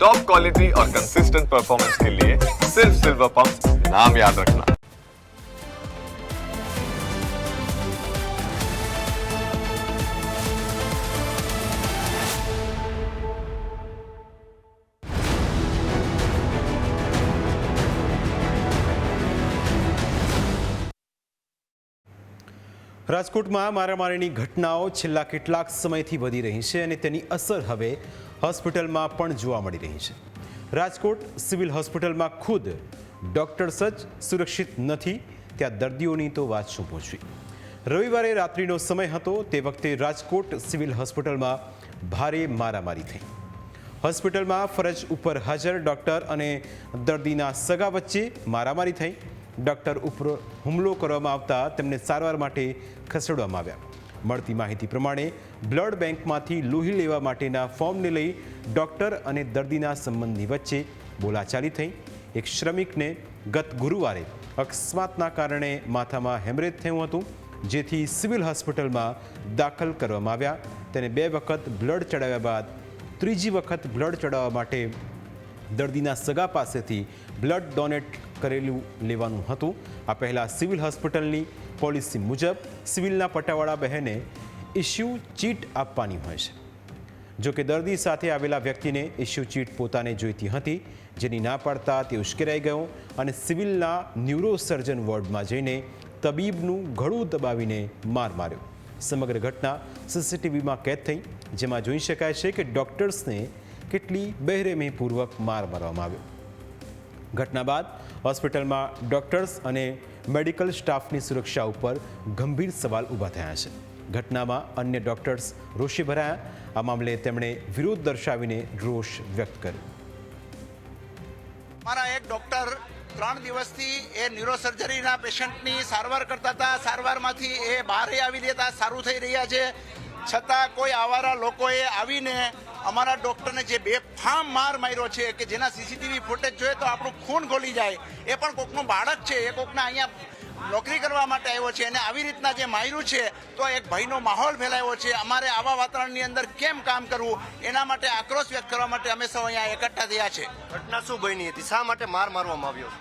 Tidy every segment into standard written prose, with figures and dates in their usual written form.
Top quality और consistent performance के लिए सिर्फ सिल्वर पंप नाम याद रखना। રાજકોટમાં મારામારીની ઘટનાઓ છેલ્લા કેટલાક સમયથી વધી રહી છે અને તેની અસર હવે હોસ્પિટલમાં પણ જોવા મળી રહી છે। રાજકોટ સિવિલ હોસ્પિટલમાં ખુદ ડોક્ટર્સ જ સુરક્ષિત નથી, ત્યાં દર્દીઓની તો વાત શું પૂછવી। રવિવારે રાત્રિનો સમય હતો, તે વખતે રાજકોટ સિવિલ હોસ્પિટલમાં ભારે મારામારી થઈ। હોસ્પિટલમાં ફરજ ઉપર હાજર ડોક્ટર અને દર્દીના સગા વચ્ચે મારામારી થઈ। ડોક્ટર ઉપર હુમલો કરવામાં આવતા તેમને સારવાર માટે ખસેડવામાં આવ્યા। મળતી માહિતી પ્રમાણે બ્લડ બેંકમાંથી લોહી લેવા માટેના ફોર્મને લઈ ડોક્ટર અને દર્દીના સંબંધની વચ્ચે બોલાચાલી થઈ। એક શ્રમિકને ગત ગુરુવારે અકસ્માતના કારણે માથામાં હેમરેજ થયું હતું, જેથી સિવિલ હોસ્પિટલમાં દાખલ કરવામાં આવ્યા। તેને 2 વખત બ્લડ ચડાવ્યા બાદ ત્રીજી વખત બ્લડ ચડાવવા માટે દર્દીના સગા પાસેથી બ્લડ ડોનેટ કરેલું લેવાનું હતું। આ પહેલાં સિવિલ હોસ્પિટલની પોલિસી મુજબ સિવિલના પટાવાળા બહેને ઇસ્યુ ચીટ આપવાની હોય છે। જોકે દર્દી સાથે આવેલા વ્યક્તિને ઇસ્યુ ચીટ પોતાને જોઈતી હતી, જેની ના પાડતા તે ઉશ્કેરાઈ ગયો અને સિવિલના ન્યુરોસર્જન વોર્ડમાં જઈને તબીબનું ગળું દબાવીને માર માર્યો। સમગ્ર ઘટના સીસીટીવીમાં કેદ થઈ, જેમાં જોઈ શકાય છે કે ડોક્ટર્સને કેટલી બેરહેમીપૂર્વક માર મારવામાં આવ્યો। ઘટના બાદ હોસ્પિટલમાં ડોક્ટર્સ અને મેડિકલ સ્ટાફની સુરક્ષા ઉપર ગંભીર સવાલ ઊભા થયા છે। ઘટનામાં અન્ય ડોક્ટર્સ રોષે ભરાયા। આ મામલે તેમણે વિરોધ દર્શાવીને રોષ વ્યક્ત કર્યો। મારા એક ડોક્ટર 3 દિવસથી એ ન્યુરોસર્જરીના પેશન્ટની સારવાર કરતા હતા। સારવારમાંથી એ બહાર આવી રહ્યા, સારું થઈ રહ્યા છે, છતાં કોઈ આવારા લોકોએ આવીને અમારા ડૉક્ટરને જે બેફામ માર માર્યો છે કે જેના સીસીટીવી ફૂટેજ જોઈએ તો આપણું ખૂન ખોલી જાય। એ પણ કોકનું બાળક છે, એ કોકના અહીંયા નોકરી કરવા માટે આવ્યો છે અને આવી રીતના જે માર્યું છે તો એક ભયનો માહોલ ફેલાયો છે। અમારે આવા વાતાવરણની અંદર કેમ કામ કરવું, એના માટે આક્રોશ વ્યક્ત કરવા માટે અમે સૌ અહીંયા એકઠા થયા છે। ઘટના શું બની હતી? શા માટે માર મારવામાં આવ્યો?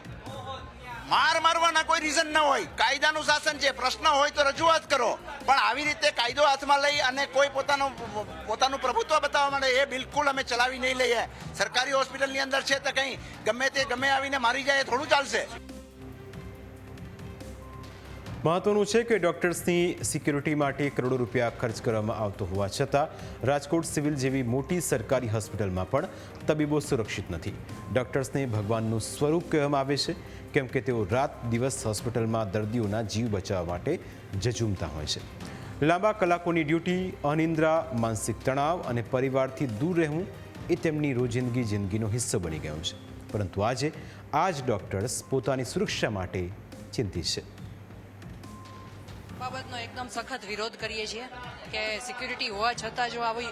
માર મારવાના કોઈ રીઝન ન હોય, કાયદાનું શાસન છે, પ્રશ્ન હોય તો રજૂઆત કરો, પણ આવી રીતે કાયદો હાથમાં લઈ અને કોઈ પોતાનું પ્રભુત્વ બતાવવા માટે એ બિલકુલ અમે ચલાવી નહીં લઈએ। સરકારી હોસ્પિટલની અંદર છે તો કંઈ ગમે આવીને મારી જાય થોડું ચાલશે। મહત્વનું છે કે ડોક્ટર્સની સિક્યુરિટી માટે કરોડો રૂપિયા ખર્ચ કરવામાં આવતો હોવા છતાં રાજકોટ સિવિલ જેવી મોટી સરકારી હોસ્પિટલમાં પણ તબીબો સુરક્ષિત નથી। ડોક્ટર્સને ભગવાનનું સ્વરૂપ કહેવામાં આવે છે, કેમ કે તેઓ રાત દિવસ હોસ્પિટલમાં દર્દીઓના જીવ બચાવવા માટે ઝઝૂમતા હોય છે। લાંબા કલાકોની ડ્યુટી, અનિદ્રા, માનસિક તણાવ અને પરિવારથી દૂર રહેવું એ તેમની રોજિંદગી જિંદગીનો હિસ્સો બની ગયો છે। પરંતુ આજે આ જ ડોક્ટર્સ પોતાની સુરક્ષા માટે ચિંતિત છે। બાબતનો એકદમ સખત વિરોધ કરીએ છીએ કે સિક્યુરિટી હોવા છતાં જો આવી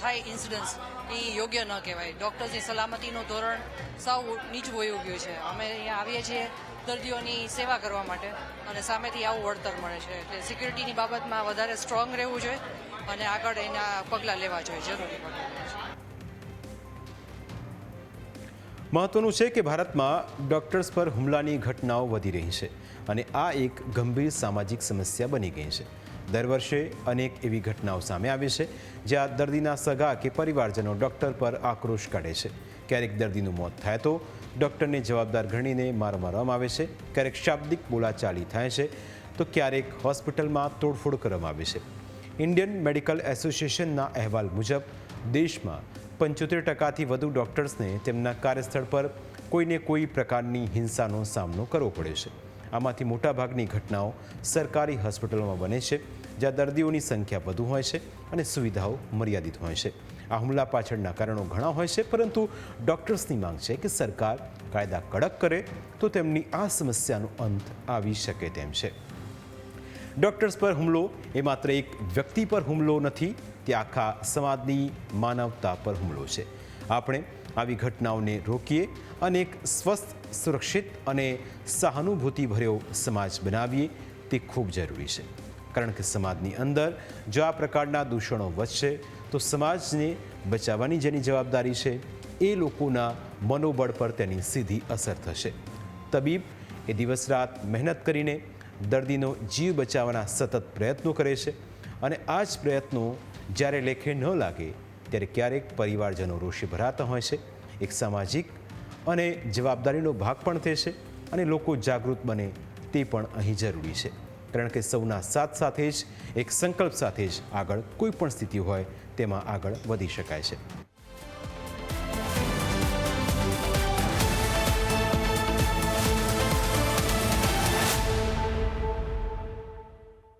થાય ઇન્સિડન્ટ્સ એ યોગ્ય ન કહેવાય। ડૉક્ટર્સની સલામતીનું ધોરણ સાવ નીચું હોઈ ગયું છે। અમે અહીંયા આવીએ છીએ દર્દીઓની સેવા કરવા માટે અને સામેથી આવું વળતર મળે છે, એટલે સિક્યુરિટીની બાબતમાં વધારે સ્ટ્રોંગ રહેવું જોઈએ અને આગળ એના પગલાં લેવા જોઈએ, જરૂરી પગલાં। મહત્વનું છે કે ભારતમાં ડોક્ટર્સ પર હુમલાની ઘટનાઓ વધી રહી છે અને આ એક ગંભીર સામાજિક સમસ્યા બની ગઈ છે। દર વર્ષે અનેક એવી ઘટનાઓ સામે આવે છે જ્યાં દર્દીના સગા કે પરિવારજનો ડૉક્ટર પર આક્રોશ કાઢે છે। ક્યારેક દર્દીનું મોત થાય તો ડૉક્ટરને જવાબદાર ગણીને માર મારવામાં આવે છે, ક્યારેક શાબ્દિક બોલાચાલી થાય છે તો ક્યારેક હોસ્પિટલમાં તોડફોડ કરવામાં આવે છે। ઇન્ડિયન મેડિકલ એસોસિએશનના અહેવાલ મુજબ દેશમાં 75%થી વધુ ડૉક્ટર્સને તેમના કાર્યસ્થળ પર કોઈને કોઈ પ્રકારની હિંસાનો સામનો કરવો પડે છે। આમાંથી મોટાભાગની ઘટનાઓ સરકારી હોસ્પિટલોમાં બને છે, જ્યાં દર્દીઓની સંખ્યા વધુ હોય છે અને સુવિધાઓ મર્યાદિત હોય છે। આ હુમલા પાછળના કારણો ઘણા હોય છે, પરંતુ ડૉક્ટર્સની માંગ છે કે સરકાર કાયદા કડક કરે તો તેમની આ સમસ્યાનો અંત આવી શકે તેમ છે। ડૉક્ટર્સ પર હુમલો એ માત્ર એક વ્યક્તિ પર હુમલો નથી, તે આખા સમાજની માનવતા પર હુમલો છે। આપણે આવી ઘટનાઓને રોકીએ અને એક સ્વસ્થ, સુરક્ષિત અને સહાનુભૂતિભર્યો સમાજ બનાવીએ તે ખૂબ જરૂરી છે। કારણ કે સમાજની અંદર જો આ પ્રકારના દૂષણો વધશે તો સમાજને બચાવવાની જેની જવાબદારી છે એ લોકોના મનોબળ પર તેની સીધી અસર થશે. તબીબ એ દિવસ રાત મહેનત કરીને દર્દીનો જીવ બચાવવાના સતત પ્રયત્નો કરે છે અને આ જ પ્રયત્નો જ્યારે લેખે ન લાગે ત્યારે ક્યારેક પરિવારજનો રોષે ભરાતા હોય છે. એક સામાજિક અને જવાબદારીનો ભાગ પણ તે છે અને લોકો જાગૃત બને તે પણ અહીં જરૂરી છે, કારણ કે સૌના સાથ સાથે જ એક સંકલ્પ સાથે જ આગળ કોઈ પણ સ્થિતિ હોય તેમાં આગળ વધી શકાય છે.